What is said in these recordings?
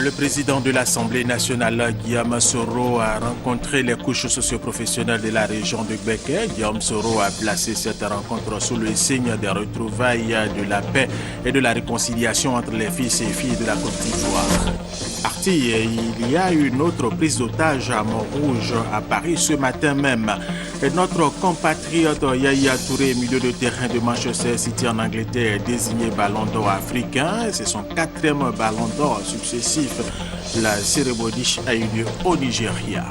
Le président de l'Assemblée nationale, Guillaume Soro, a rencontré les couches socioprofessionnelles de la région de Gbeke. Guillaume Soro a placé cette rencontre sous le signe des retrouvailles de la paix et de la réconciliation entre les fils et filles de la Côte d'Ivoire. Il y a une autre prise d'otage à Montrouge, à Paris, ce matin même. Et notre compatriote Yaya Touré, milieu de terrain de Manchester City en Angleterre, est désigné ballon d'or africain. C'est son 4e ballon d'or successif. La cérémonie a eu lieu au Nigeria.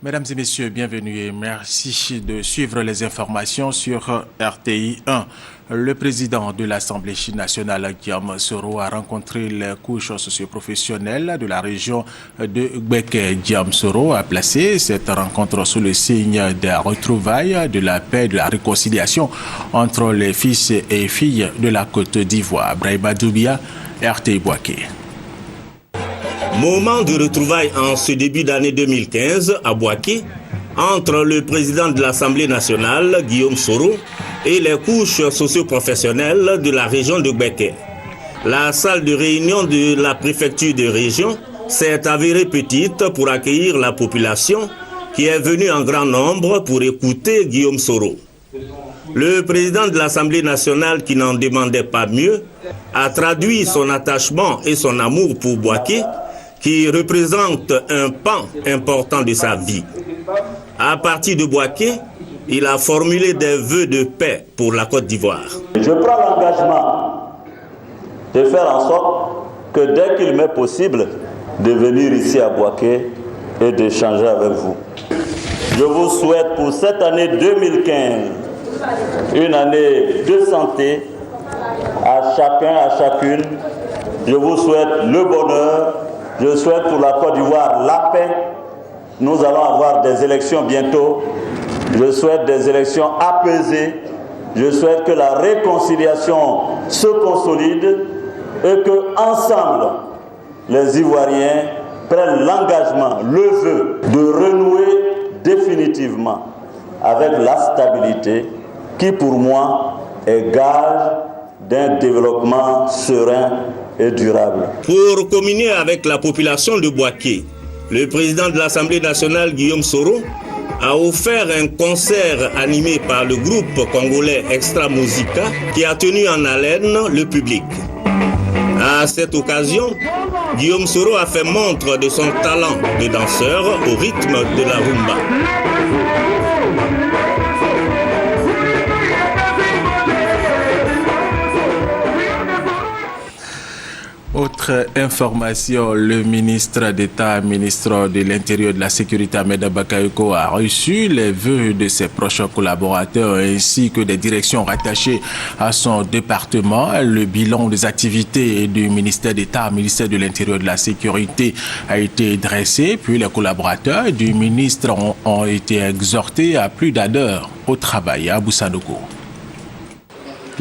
Mesdames et messieurs, bienvenue et merci de suivre les informations sur RTI 1. Le président de l'Assemblée nationale, Guillaume Soro, a rencontré les couches socioprofessionnelles de la région de Gbeke. Guillaume Soro a placé cette rencontre sous le signe des retrouvailles, de la paix et de la réconciliation entre les fils et filles de la Côte d'Ivoire. Brahima Doubia, RTI Boaké. Moment de retrouvailles en ce début d'année 2015 à Boaké entre le président de l'Assemblée nationale, Guillaume Soro, et les couches socio-professionnelles de la région de Gbeke. La salle de réunion de la préfecture de région s'est avérée petite pour accueillir la population qui est venue en grand nombre pour écouter Guillaume Soro. Le président de l'Assemblée nationale, qui n'en demandait pas mieux, a traduit son attachement et son amour pour Boaké, qui représente un pan important de sa vie. À partir de Boaké, il a formulé des vœux de paix pour la Côte d'Ivoire. Je prends l'engagement de faire en sorte que dès qu'il m'est possible de venir ici à Boaké et d'échanger avec vous. Je vous souhaite pour cette année 2015 une année de santé à chacun, à chacune. Je vous souhaite le bonheur. Je souhaite pour la Côte d'Ivoire la paix. Nous allons avoir des élections bientôt. Je souhaite des élections apaisées. Je souhaite que la réconciliation se consolide et que ensemble, les Ivoiriens prennent l'engagement, le vœu de renouer définitivement avec la stabilité qui pour moi est gage d'un développement serein et durable. Pour communier avec la population de Boaké, le président de l'Assemblée nationale, Guillaume Soro, a offert un concert animé par le groupe congolais Extra Musica qui a tenu en haleine le public. À cette occasion, Guillaume Soro a fait montre de son talent de danseur au rythme de la rumba. Autre information, le ministre d'État, ministre de l'Intérieur et de la Sécurité, Ahmed Bakayoko, a reçu les vœux de ses proches collaborateurs ainsi que des directions rattachées à son département. Le bilan des activités du ministère d'État, ministère de l'Intérieur et de la Sécurité a été dressé, puis les collaborateurs du ministre ont été exhortés à plus d'ardeur au travail à Boussanoko.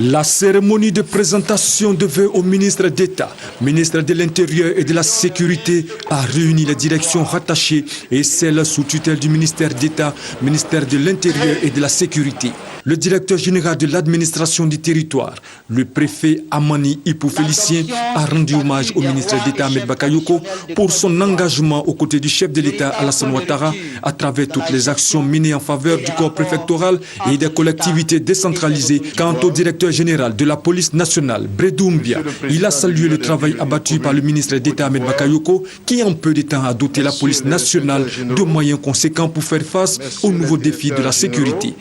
La cérémonie de présentation de vœux au ministre d'État, ministre de l'Intérieur et de la Sécurité a réuni les directions rattachées et celles sous tutelle du ministère d'État, ministère de l'Intérieur et de la Sécurité. Le directeur général de l'administration du territoire, le préfet Amani Ipou Félicien, a rendu hommage au ministre d'État Ahmed Bakayoko pour son engagement aux côtés du chef de l'État Alassane Ouattara à travers toutes les actions menées en faveur du corps préfectoral et des collectivités décentralisées. Quant au directeur général de la police nationale, Bredoumbia, il a salué le travail abattu par le ministre d'État Ahmed Bakayoko qui en peu de temps a doté la police nationale de moyens conséquents pour faire face aux nouveaux défis de la sécurité.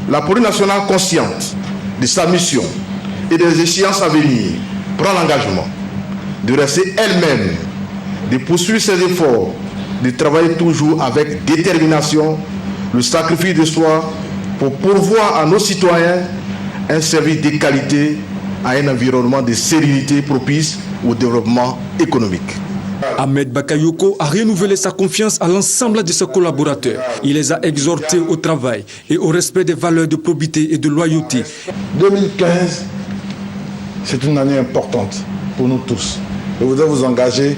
La police nationale, consciente de sa mission et des échéances à venir, prend l'engagement de rester elle-même, de poursuivre ses efforts, de travailler toujours avec détermination, le sacrifice de soi pour pourvoir à nos citoyens un service de qualité à un environnement de sérénité propice au développement économique. Ahmed Bakayoko a renouvelé sa confiance à l'ensemble de ses collaborateurs. Il les a exhortés au travail et au respect des valeurs de probité et de loyauté. 2015, c'est une année importante pour nous tous. Je voudrais vous engager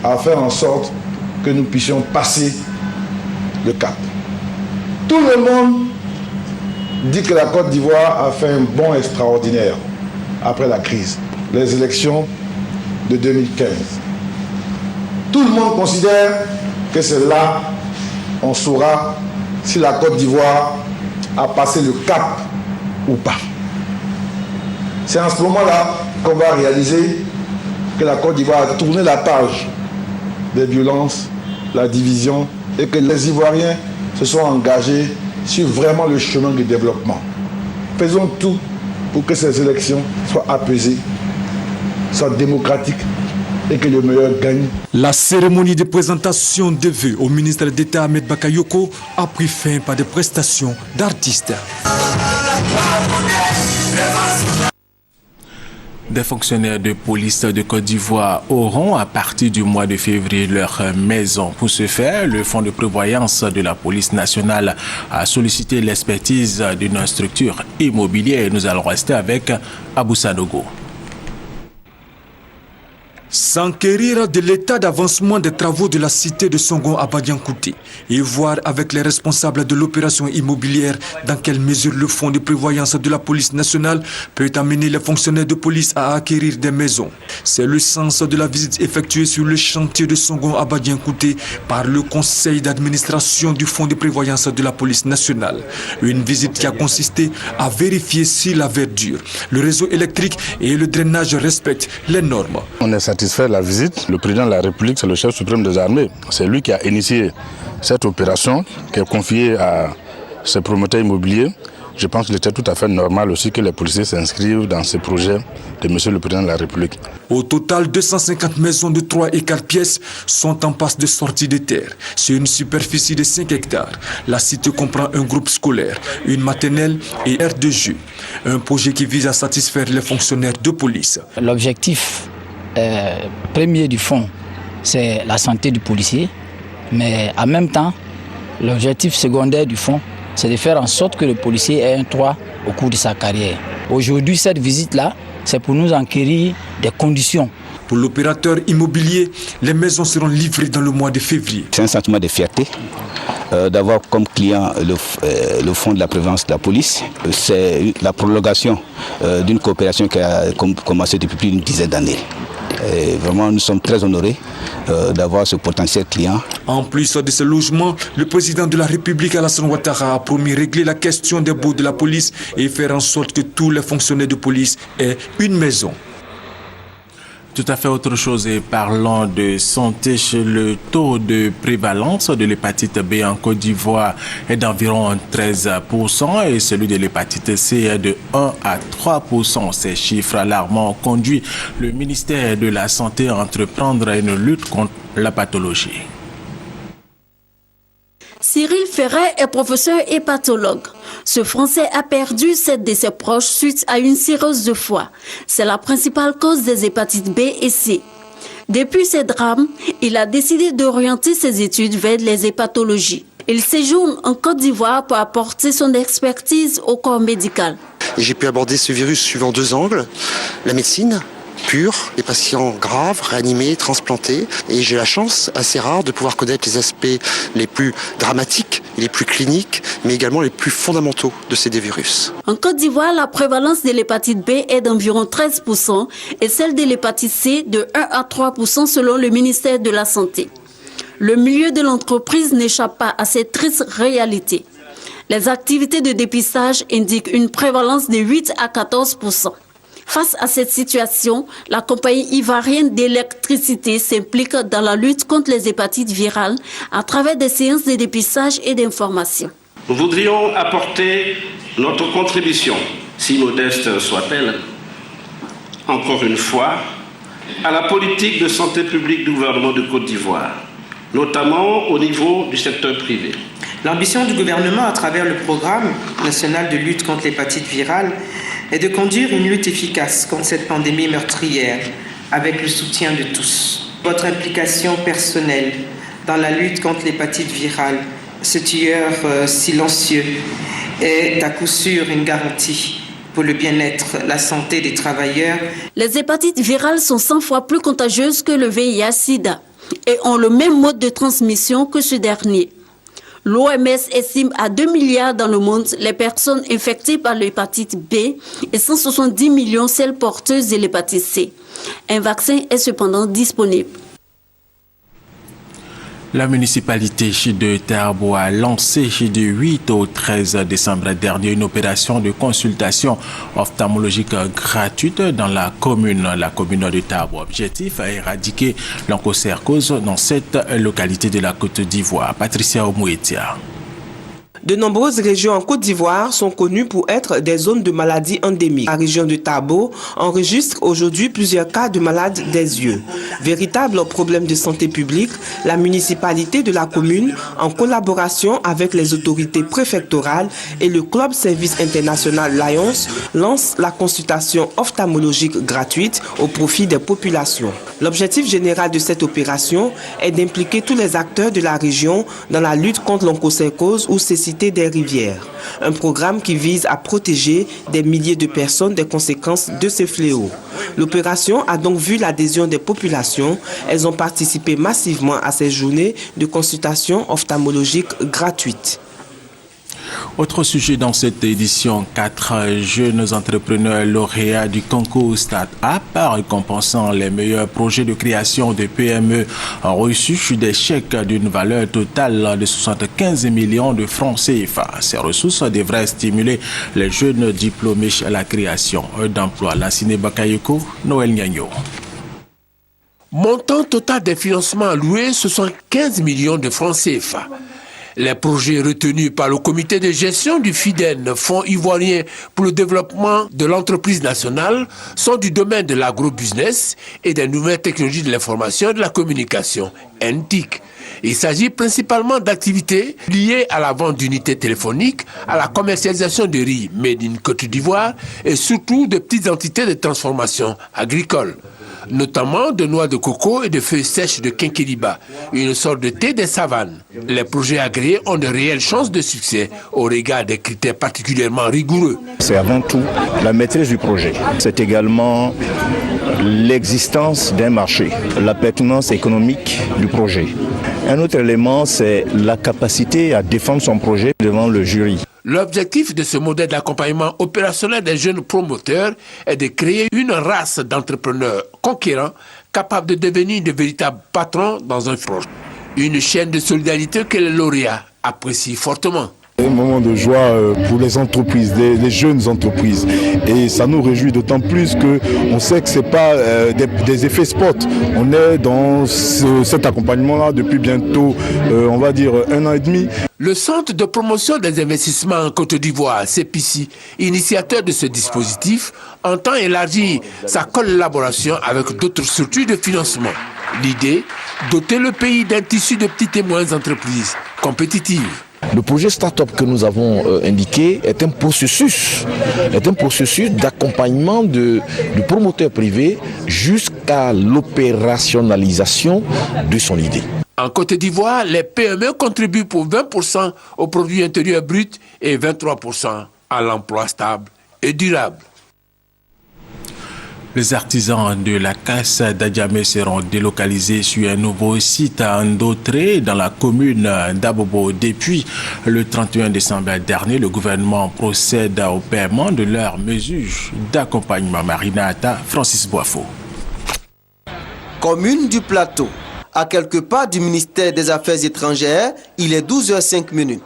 à faire en sorte que nous puissions passer le cap. Tout le monde dit que la Côte d'Ivoire a fait un bond extraordinaire après la crise. Les élections de 2015. Tout le monde considère que c'est là on saura si la Côte d'Ivoire a passé le cap ou pas. C'est en ce moment-là qu'on va réaliser que la Côte d'Ivoire a tourné la page des violences, la division, et que les Ivoiriens se sont engagés sur vraiment le chemin du développement. Faisons tout pour que ces élections soient apaisées, soient démocratiques et que le meilleur gagne. La cérémonie de présentation de vœux au ministre d'État Ahmed Bakayoko a pris fin par des prestations d'artistes. Des fonctionnaires de police de Côte d'Ivoire auront à partir du mois de février leur maison. Pour ce faire, le Fonds de prévoyance de la police nationale a sollicité l'expertise d'une structure immobilière. Nous allons rester avec Abou Sanogo. S'enquérir de l'état d'avancement des travaux de la cité de Songon à Badiankouté et voir avec les responsables de l'opération immobilière dans quelle mesure le fonds de prévoyance de la police nationale peut amener les fonctionnaires de police à acquérir des maisons. C'est le sens de la visite effectuée sur le chantier de Songon à Badiankouté par le conseil d'administration du fonds de prévoyance de la police nationale. Une visite qui a consisté à vérifier si la verdure, le réseau électrique et le drainage respectent les normes. On est satisfait de la visite. Le président de la République, c'est le chef suprême des armées. C'est lui qui a initié cette opération, qui est confiée à ses promoteurs immobiliers. Je pense qu'il était tout à fait normal aussi que les policiers s'inscrivent dans ce projet de monsieur le président de la République. Au total, 250 maisons de 3 et 4 pièces sont en passe de sortie de terre. Sur une superficie de 5 hectares. La cité comprend un groupe scolaire, une maternelle et aire de jeu. Un projet qui vise à satisfaire les fonctionnaires de police. L'objectif premier du fonds, c'est la santé du policier. Mais en même temps, l'objectif secondaire du fonds, c'est de faire en sorte que le policier ait un toit au cours de sa carrière. Aujourd'hui, cette visite-là, c'est pour nous enquérir des conditions. Pour l'opérateur immobilier, les maisons seront livrées dans le mois de février. C'est un sentiment de fierté d'avoir comme client le fonds de la prévention de la police. C'est la prolongation d'une coopération qui a commencé depuis plus d'une dizaine d'années. Et vraiment, nous sommes très honorés d'avoir ce potentiel client. En plus de ce logement, le président de la République, Alassane Ouattara, a promis régler la question des baux de la police et faire en sorte que tous les fonctionnaires de police aient une maison. Tout à fait autre chose et parlant de santé, le taux de prévalence de l'hépatite B en Côte d'Ivoire est d'environ 13% et celui de l'hépatite C est de 1 à 3%. Ces chiffres alarmants ont conduit le ministère de la Santé à entreprendre une lutte contre la pathologie. Cyril Ferret est professeur hépatologue. Ce Français a perdu 7 de ses proches suite à une cirrhose de foie. C'est la principale cause des hépatites B et C. Depuis ces drames, il a décidé d'orienter ses études vers les hépatologies. Il séjourne en Côte d'Ivoire pour apporter son expertise au corps médical. J'ai pu aborder ce virus suivant 2 angles, la médecine pure, les patients graves, réanimés, transplantés. Et j'ai la chance, assez rare, de pouvoir connaître les aspects les plus dramatiques, les plus cliniques, mais également les plus fondamentaux de ces virus. En Côte d'Ivoire, la prévalence de l'hépatite B est d'environ 13% et celle de l'hépatite C de 1 à 3% selon le ministère de la Santé. Le milieu de l'entreprise n'échappe pas à cette triste réalité. Les activités de dépistage indiquent une prévalence de 8 à 14%. Face à cette situation, la compagnie ivoirienne d'électricité s'implique dans la lutte contre les hépatites virales à travers des séances de dépistage et d'information. Nous voudrions apporter notre contribution, si modeste soit-elle, encore une fois, à la politique de santé publique du gouvernement de Côte d'Ivoire, notamment au niveau du secteur privé. L'ambition du gouvernement à travers le programme national de lutte contre l'hépatite virale est de conduire une lutte efficace contre cette pandémie meurtrière avec le soutien de tous. Votre implication personnelle dans la lutte contre l'hépatite virale, ce tueur silencieux, est à coup sûr une garantie pour le bien-être, la santé des travailleurs. Les hépatites virales sont 100 fois plus contagieuses que le VIH-Sida et ont le même mode de transmission que ce dernier. L'OMS estime à 2 milliards dans le monde les personnes infectées par l'hépatite B et 170 millions celles porteuses de l'hépatite C. Un vaccin est cependant disponible. La municipalité de Tabo a lancé du 8 au 13 décembre dernier une opération de consultation ophtalmologique gratuite dans la commune de Tabo. Objectif à éradiquer l'onchocercose dans cette localité de la Côte d'Ivoire. Patricia Omouetia. De nombreuses régions en Côte d'Ivoire sont connues pour être des zones de maladies endémiques. La région de Tabo enregistre aujourd'hui plusieurs cas de malades des yeux. Véritable problème de santé publique, la municipalité de la commune, en collaboration avec les autorités préfectorales et le Club Service International Lions, lance la consultation ophtalmologique gratuite au profit des populations. L'objectif général de cette opération est d'impliquer tous les acteurs de la région dans la lutte contre l'onchocercose ou cécité des rivières. Un programme qui vise à protéger des milliers de personnes des conséquences de ce fléau. L'opération a donc vu l'adhésion des populations. Elles ont participé massivement à ces journées de consultation ophtalmologique gratuite. Autre sujet dans cette édition, 4 jeunes entrepreneurs lauréats du concours Start-up récompensant les meilleurs projets de création de PME ont reçu des chèques d'une valeur totale de 75 millions de francs CFA. Ces ressources devraient stimuler les jeunes diplômés à la création d'emplois. Lassine Bakayoko, Noël Nyagno. Montant total des financements alloués, 75 millions de francs CFA. Les projets retenus par le comité de gestion du FIDEN, Fonds ivoirien pour le développement de l'entreprise nationale, sont du domaine de l'agrobusiness et des nouvelles technologies de l'information et de la communication, NTIC. Il s'agit principalement d'activités liées à la vente d'unités téléphoniques, à la commercialisation de riz made in Côte d'Ivoire et surtout de petites entités de transformation agricole, notamment de noix de coco et de feuilles sèches de quinquiliba, une sorte de thé des savanes. Les projets agréés ont de réelles chances de succès au regard des critères particulièrement rigoureux. C'est avant tout la maîtrise du projet. C'est également l'existence d'un marché, la pertinence économique du projet. Un autre élément, c'est la capacité à défendre son projet devant le jury. L'objectif de ce modèle d'accompagnement opérationnel des jeunes promoteurs est de créer une race d'entrepreneurs conquérants capables de devenir de véritables patrons dans un projet. Une chaîne de solidarité que les lauréats apprécient fortement. Un moment de joie pour les entreprises, les jeunes entreprises. Et ça nous réjouit d'autant plus qu'on sait que ce n'est pas des effets spot. On est dans cet accompagnement-là depuis bientôt, on va dire, 1 an et demi. Le Centre de promotion des investissements en Côte d'Ivoire, CEPICI, initiateur de ce dispositif, entend élargir sa collaboration avec d'autres structures de financement. L'idée, doter le pays d'un tissu de petites et moyennes entreprises compétitives. Le projet Start-up que nous avons indiqué est un processus d'accompagnement du promoteur privé jusqu'à l'opérationnalisation de son idée. En Côte d'Ivoire, les PME contribuent pour 20% au produit intérieur brut et 23% à l'emploi stable et durable. Les artisans de la casse d'Adjamé seront délocalisés sur un nouveau site à Ndotré dans la commune d'Abobo. Depuis le 31 décembre dernier, le gouvernement procède au paiement de leurs mesures d'accompagnement. Marina Atta, Francis Boifo. Commune du Plateau. À quelques pas du ministère des Affaires étrangères, il est 12h05.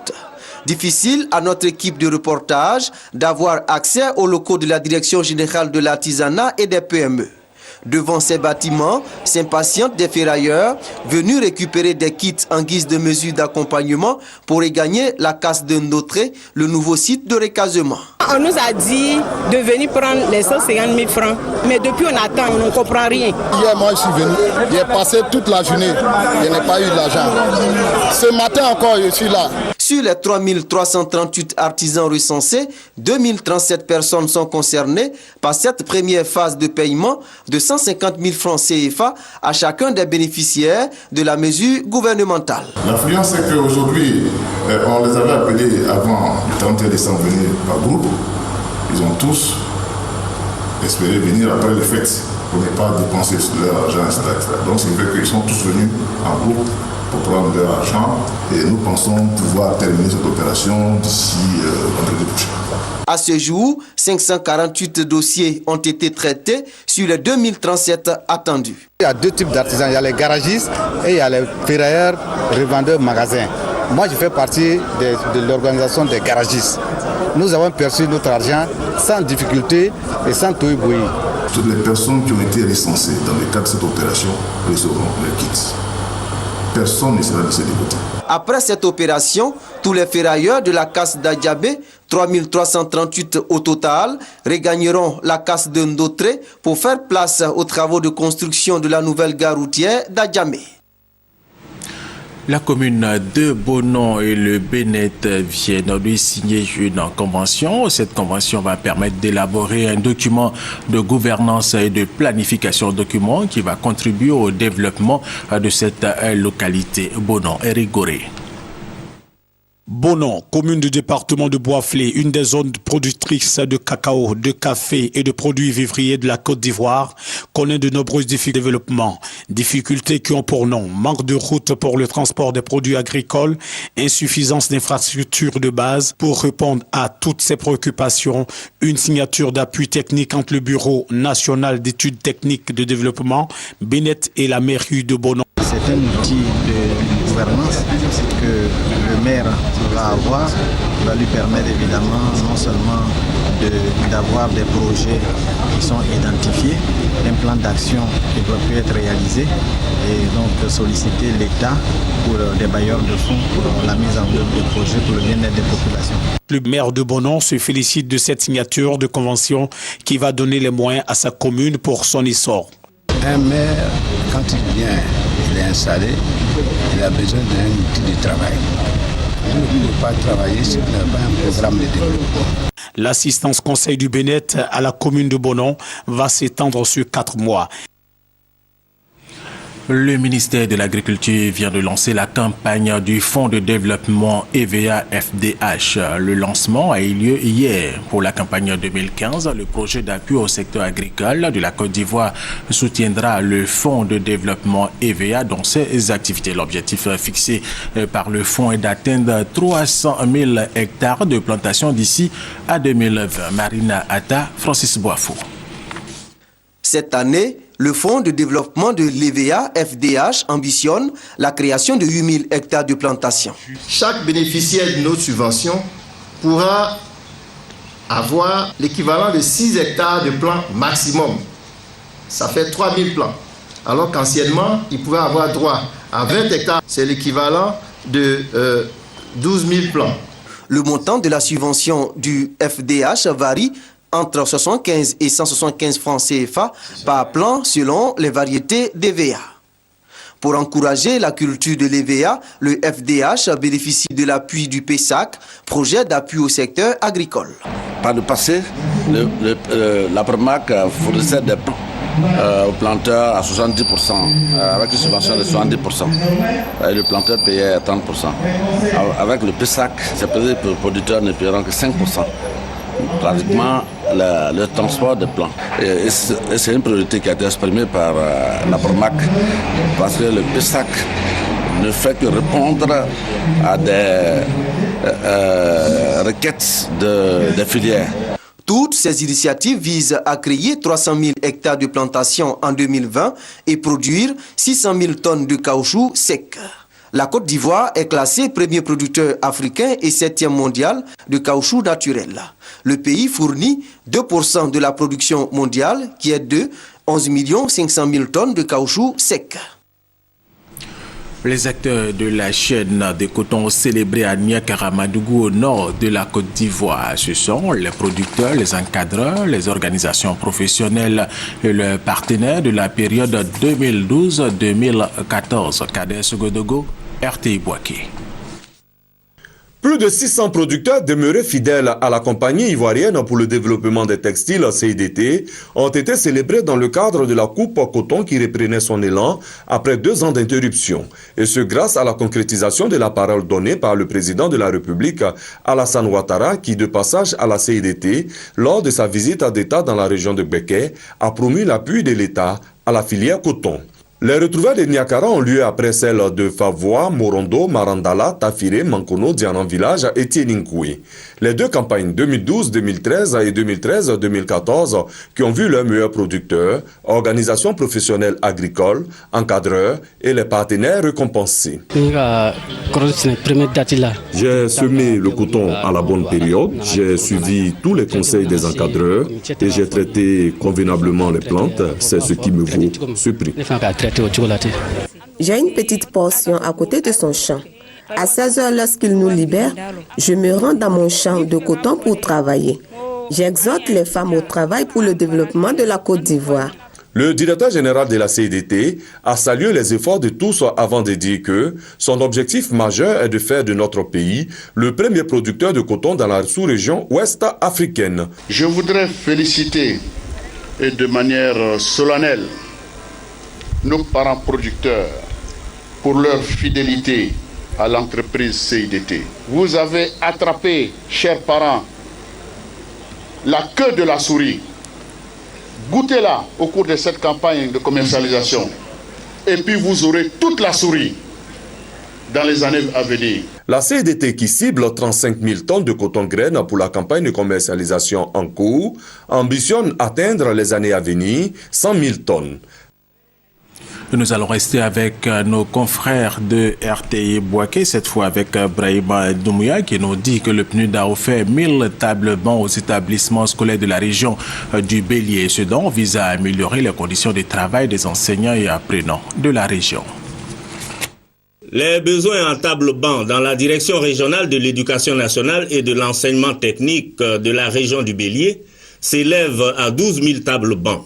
Difficile à notre équipe de reportage d'avoir accès aux locaux de la Direction générale de l'artisanat et des PME. Devant ces bâtiments, s'impatientent des ferrailleurs venus récupérer des kits en guise de mesure d'accompagnement pour regagner la casse de Ndotré, le nouveau site de recasement. On nous a dit de venir prendre les 150 000 francs, mais depuis on attend, on ne comprend rien. Hier, moi, je suis venu, j'ai passé toute la journée, je n'ai pas eu l'argent. Ce matin encore, je suis là. Sur les 3338 artisans recensés, 2037 personnes sont concernées par cette première phase de paiement de 150 000 francs CFA à chacun des bénéficiaires de la mesure gouvernementale. L'influence, c'est qu'aujourd'hui, on les avait appelés avant le 31 décembre venir par groupe. Ils ont tous espéré venir après les fêtes pour ne pas dépenser leur argent, etc. Donc c'est vrai qu'ils sont tous venus en groupe pour prendre leur argent et nous pensons pouvoir terminer cette opération d'ici vendredi prochain. À ce jour, 548 dossiers ont été traités sur les 2037 attendus. Il y a deux types d'artisans, il y a les garagistes et il y a les ferrailleurs, revendeurs, magasins. Moi, je fais partie de l'organisation des garagistes. Nous avons perçu notre argent sans difficulté et sans tout ébouillir. Toutes les personnes qui ont été recensées dans le cadre de cette opération recevront leur kit. Personne ne sera laissé de côté. Après cette opération, tous les ferrailleurs de la casse d'Adjabé, 3338 au total, regagneront la casse de Ndotré pour faire place aux travaux de construction de la nouvelle gare routière d'Adjamé. La commune de Bonon et le Bénet viennent de signer une convention. Cette convention va permettre d'élaborer un document de gouvernance et de planification, document qui va contribuer au développement de cette localité. Bonon et Rigoré. Bonon, commune du département de Boisflé, une des zones productrices de cacao, de café et de produits vivriers de la Côte d'Ivoire, connaît de nombreuses difficultés de développement. Difficultés qui ont pour nom manque de routes pour le transport des produits agricoles, insuffisance d'infrastructures de base. Pour répondre à toutes ces préoccupations, une signature d'appui technique entre le Bureau national d'études techniques de développement, Bénet et la mairie de Bonon. C'est un outil de gouvernance que le maire va avoir, qui va lui permettre évidemment non seulement d'avoir des projets qui sont identifiés, un plan d'action qui doit pu être réalisé et donc solliciter l'État pour des bailleurs de fonds pour la mise en œuvre des projets pour le bien-être des populations. Le maire de Bonon se félicite de cette signature de convention qui va donner les moyens à sa commune pour son essor. Un maire, quand il vient, il est installé, il a besoin d'un outil de travail. Vous ne pouvez pas travailler si vous n'avez pas un programme de développement. L'assistance conseil du Bénet à la commune de Bonon va s'étendre sur 4 mois. Le ministère de l'Agriculture vient de lancer la campagne du Fonds de développement EVA-FDH. Le lancement a eu lieu hier. Pour la campagne 2015, le projet d'appui au secteur agricole de la Côte d'Ivoire soutiendra le Fonds de développement EVA dans ses activités. L'objectif fixé par le fonds est d'atteindre 300 000 hectares de plantation d'ici à 2020. Marina Atta, Francis Boafo. Cette année, le Fonds de développement de l'EVA-FDH ambitionne la création de 8000 hectares de plantations. Chaque bénéficiaire de nos subventions pourra avoir l'équivalent de 6 hectares de plants maximum. Ça fait 3000 plants. Alors qu'anciennement, il pouvait avoir droit à 20 hectares. C'est l'équivalent de 12 000 plants. Le montant de la subvention du FDH varie entre 75 et 175 francs CFA par plan selon les variétés d'EVA. Pour encourager la culture de l'EVA, le FDH bénéficie de l'appui du PESAC, projet d'appui au secteur agricole. Par le passé, la PROMAC fournissait des plants aux planteurs à 70%, avec une subvention de 70%. Et le planteur payait 30%. Avec le PESAC, c'est peut-être que les producteurs ne paieront que 5%. Pratiquement le transport des plants. Et c'est une priorité qui a été exprimée par la PROMAC parce que le PESAC ne fait que répondre à des requêtes des filières. Toutes ces initiatives visent à créer 300 000 hectares de plantation en 2020 et produire 600 000 tonnes de caoutchouc sec. La Côte d'Ivoire est classée premier producteur africain et 7e mondial de caoutchouc naturel. Le pays fournit 2% de la production mondiale qui est de 11 500 000 tonnes de caoutchouc sec. Les acteurs de la chaîne de coton célébrés à Niakaramadougou au nord de la Côte d'Ivoire. Ce sont les producteurs, les encadreurs, les organisations professionnelles et leurs partenaires de la période 2012-2014. Kader Sogodogo, RTI Boaké. Plus de 600 producteurs demeurés fidèles à la compagnie ivoirienne pour le développement des textiles CIDT ont été célébrés dans le cadre de la coupe coton qui reprenait son élan après 2 ans d'interruption. Et ce grâce à la concrétisation de la parole donnée par le président de la République, Alassane Ouattara, qui de passage à la CIDT, lors de sa visite d'État dans la région de Gbeke, a promu l'appui de l'État à la filière coton. Les retrouvailles de Niakara ont lieu après celles de Favois, Morondo, Marandala, Tafire, Mankono, Dianan Village et Tieninkoui. Les deux campagnes 2012-2013 et 2013-2014 qui ont vu leurs meilleurs producteurs, organisations professionnelles agricoles, encadreurs et les partenaires récompensés. J'ai semé le coton à la bonne période, j'ai suivi tous les conseils des encadreurs et j'ai traité convenablement les plantes, c'est ce qui me vaut ce prix. J'ai une petite portion à côté de son champ. À 16 heures, lorsqu'il nous libère, je me rends dans mon champ de coton pour travailler. J'exhorte les femmes au travail pour le développement de la Côte d'Ivoire. Le directeur général de la CIDT a salué les efforts de tous avant de dire que son objectif majeur est de faire de notre pays le premier producteur de coton dans la sous-région ouest africaine. Je voudrais féliciter et de manière solennelle nos parents producteurs pour leur fidélité à l'entreprise CIDT. Vous avez attrapé, chers parents, la queue de la souris. Goûtez-la au cours de cette campagne de commercialisation. Et puis vous aurez toute la souris dans les années à venir. La CIDT qui cible 35 000 tonnes de coton-graine pour la campagne de commercialisation en cours ambitionne atteindre les années à venir 100 000 tonnes. Nous allons rester avec nos confrères de RTI Boaké, cette fois avec Brahima Doumouya qui nous dit que le PNUD a offert 1000 tables bancs aux établissements scolaires de la région du Bélier. Ce don vise à améliorer les conditions de travail des enseignants et apprenants de la région. Les besoins en table banc dans la direction régionale de l'éducation nationale et de l'enseignement technique de la région du Bélier s'élèvent à 12 000 tables bancs.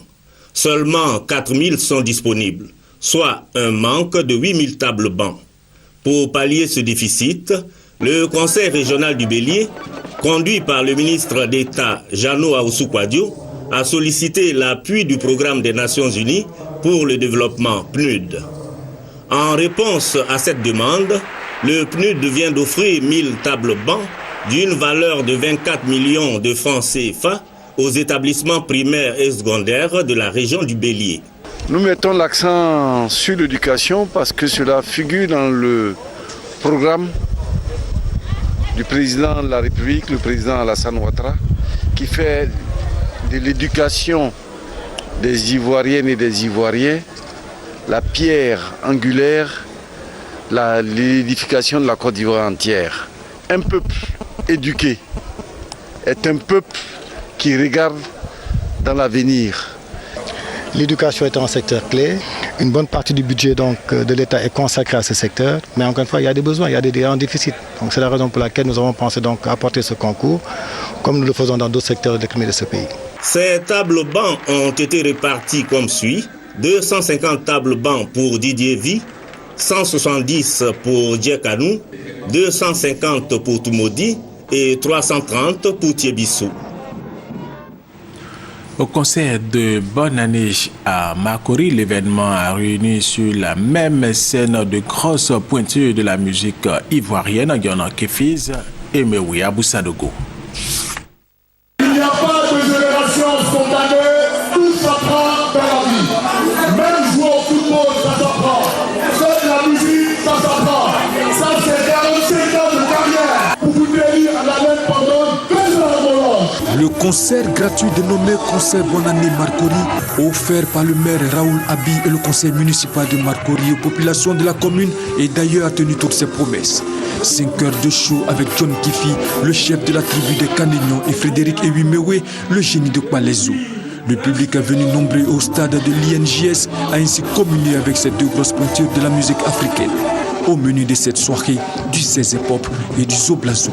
Seulement 4 000 sont disponibles, soit un manque de 8 000 tables bancs. Pour pallier ce déficit, le Conseil régional du Bélier, conduit par le ministre d'État Jeannot Ahoussou-Kouadio, a sollicité l'appui du Programme des Nations Unies pour le développement PNUD. En réponse à cette demande, le PNUD vient d'offrir 1000 tables bancs d'une valeur de 24 millions de francs CFA aux établissements primaires et secondaires de la région du Bélier. Nous mettons l'accent sur l'éducation parce que cela figure dans le programme du président de la République, le président Alassane Ouattara, qui fait de l'éducation des Ivoiriennes et des Ivoiriens la pierre angulaire, l'édification de la Côte d'Ivoire entière. Un peuple éduqué est un peuple qui regarde dans l'avenir. L'éducation est un secteur clé. Une bonne partie du budget de l'État est consacrée à ce secteur. Mais encore une fois, il y a des besoins, il y a des déficits. Donc c'est la raison pour laquelle nous avons pensé donc apporter ce concours, comme nous le faisons dans d'autres secteurs de l'économie de ce pays. Ces tables bancs ont été répartis comme suit. 250 tables bancs pour Didier Vie, 170 pour Djekanou, 250 pour Toumoudi et 330 pour Thiébissou. Au concert de Bonne Année à Makori, l'événement a réuni sur la même scène de grosses pointures de la musique ivoirienne, Guyana Kefiz et Mewi Aboussadogo. Il n'y a pas de génération spontanée, tout s'apprend dans la vie. Même jouer au football, ça s'apprend. Faire de la musique, ça s'apprend. Ça, c'est 45 ans de carrière. Pour vous dire à la même pendant 15 ans de Hollande. Le concert gratuit dénommé Concert Bonne Année Marcory, offert par le maire Raoul Abi et le conseil municipal de Marcory aux populations de la commune, et d'ailleurs a tenu toutes ses promesses. 5 heures de show avec John Kifi, le chef de la tribu des Canignon, et Frédéric Ewimewe, le génie de Palaiso. Le public est venu nombreux au stade de l'INJS, a ainsi communié avec ces deux grosses pointures de la musique africaine. Au menu de cette soirée, du 16 pop et du Zoblazo.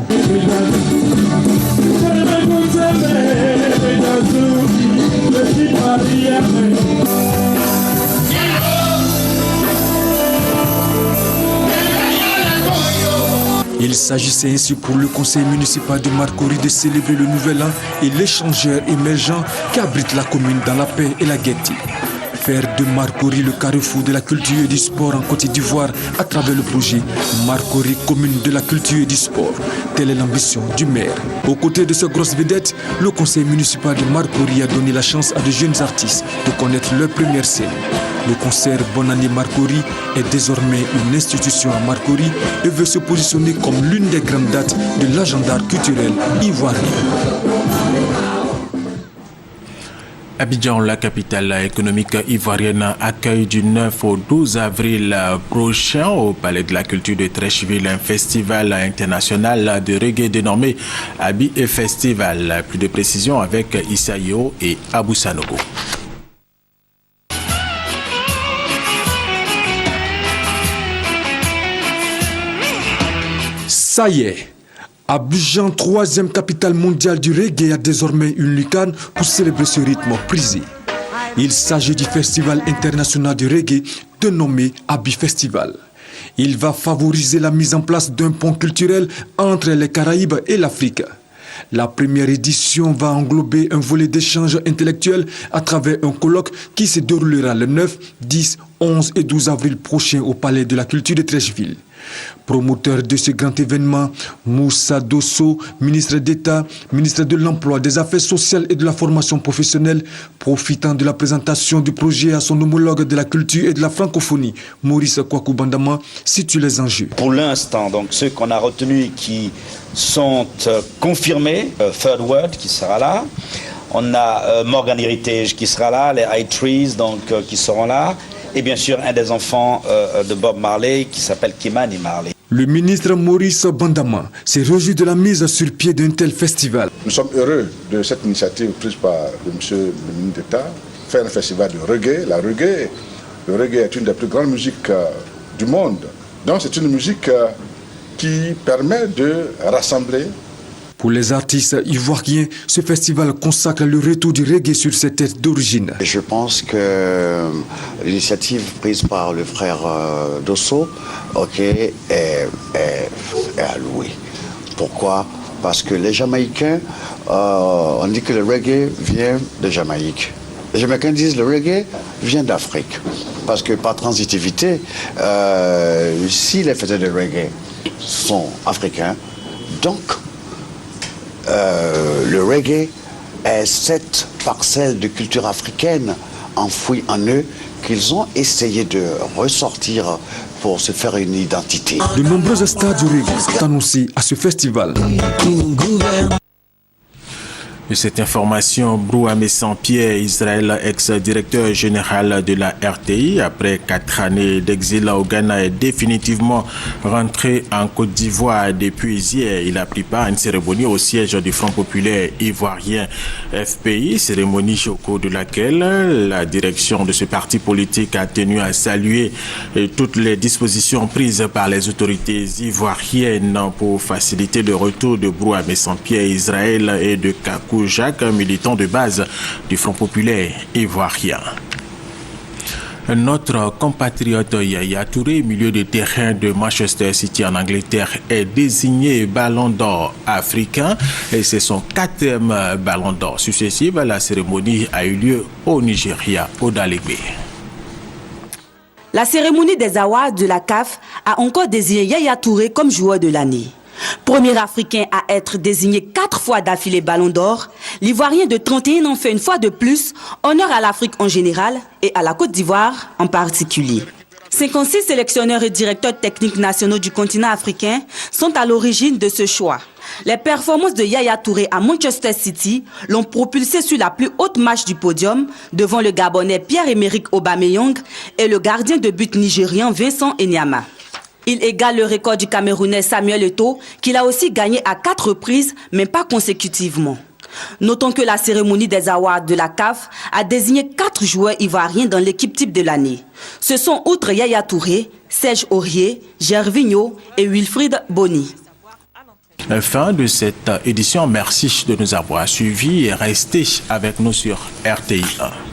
Il s'agissait ainsi pour le conseil municipal de Marcory de célébrer le nouvel an et l'échangeur émergent qui abrite la commune dans la paix et la gaieté. Faire de Marcory le carrefour de la culture et du sport en Côte d'Ivoire à travers le projet Marcory, commune de la culture et du sport. Telle est l'ambition du maire. Aux côtés de ces grosses vedettes, le conseil municipal de Marcory a donné la chance à de jeunes artistes de connaître leur première scène. Le concert Bonne Année Marcory est désormais une institution à Marcory et veut se positionner comme l'une des grandes dates de l'agenda culturel ivoirien. Abidjan, la capitale économique ivoirienne, accueille du 9 au 12 avril prochain au Palais de la Culture de Treichville un festival international de reggae dénommé Abi Festival. Plus de précisions avec Issaïo et Abou Sanogo. Ça y est, Abidjan, troisième capitale mondiale du reggae, a désormais une lucarne pour célébrer ce rythme prisé. Il s'agit du Festival international du reggae dénommé Abi Festival. Il va favoriser la mise en place d'un pont culturel entre les Caraïbes et l'Afrique. La première édition va englober un volet d'échange intellectuel à travers un colloque qui se déroulera le 9, 10, 11 et 12 avril prochain au Palais de la Culture de Treichville. Promoteur de ce grand événement, Moussa Dosso, ministre d'État, ministre de l'Emploi, des Affaires sociales et de la formation professionnelle, profitant de la présentation du projet à son homologue de la culture et de la francophonie, Maurice Kwaku Bandama, situe les enjeux. Pour l'instant, donc ceux qu'on a retenus qui sont confirmés, Third World qui sera là, on a Morgan Heritage qui sera là, les High Trees donc qui seront là, et bien sûr un des enfants de Bob Marley qui s'appelle Kimani Marley. Le ministre Maurice Bandama s'est réjoui de la mise sur pied d'un tel festival. Nous sommes heureux de cette initiative prise par monsieur le ministre d'État, faire un festival de reggae. Le reggae est une des plus grandes musiques du monde. Donc c'est une musique qui permet de rassembler. Pour les artistes ivoiriens, ce festival consacre le retour du reggae sur ses terres d'origine. Je pense que l'initiative prise par le frère Dosso est à louer. Pourquoi? Parce que les Jamaïcains, on dit que le reggae vient de Jamaïque. Les Jamaïcains disent que le reggae vient d'Afrique. Parce que par transitivité, si les faiseurs de reggae sont africains, donc le reggae est cette parcelle de culture africaine enfouie en eux qu'ils ont essayé de ressortir pour se faire une identité. De nombreuses stars du reggae sont annoncées à ce festival. De cette information, Brouhamé Saint-Pierre, Israël, ex-directeur général de la RTI, après 4 années d'exil au Ghana, est définitivement rentré en Côte d'Ivoire depuis hier. Il a pris part à une cérémonie au siège du Front populaire ivoirien FPI, cérémonie au cours de laquelle la direction de ce parti politique a tenu à saluer toutes les dispositions prises par les autorités ivoiriennes pour faciliter le retour de Brouhamé Saint-Pierre, Israël et de Kakou Jacques, militant de base du Front populaire ivoirien. Notre compatriote Yaya Touré, milieu de terrain de Manchester City en Angleterre, est désigné Ballon d'Or africain et c'est son 4e Ballon d'Or successif. La cérémonie a eu lieu au Nigeria, au Dalégbé. La cérémonie des awards de la CAF a encore désigné Yaya Touré comme joueur de l'année. Premier Africain à être désigné 4 fois d'affilée Ballon d'Or, l'Ivoirien de 31 ans fait une fois de plus honneur à l'Afrique en général et à la Côte d'Ivoire en particulier. 56 sélectionneurs et directeurs techniques nationaux du continent africain sont à l'origine de ce choix. Les performances de Yaya Touré à Manchester City l'ont propulsé sur la plus haute marche du podium devant le Gabonais Pierre-Emerick Aubameyang et le gardien de but nigérian Vincent Enyama. Il égale le record du Camerounais Samuel Eto'o, qu'il a aussi gagné à 4 reprises, mais pas consécutivement. Notons que la cérémonie des awards de la CAF a désigné 4 joueurs ivoiriens dans l'équipe type de l'année. Ce sont outre Yaya Touré, Serge Aurier, Gervinho et Wilfried Bony. Fin de cette édition. Merci de nous avoir suivis et restez avec nous sur RTI 1.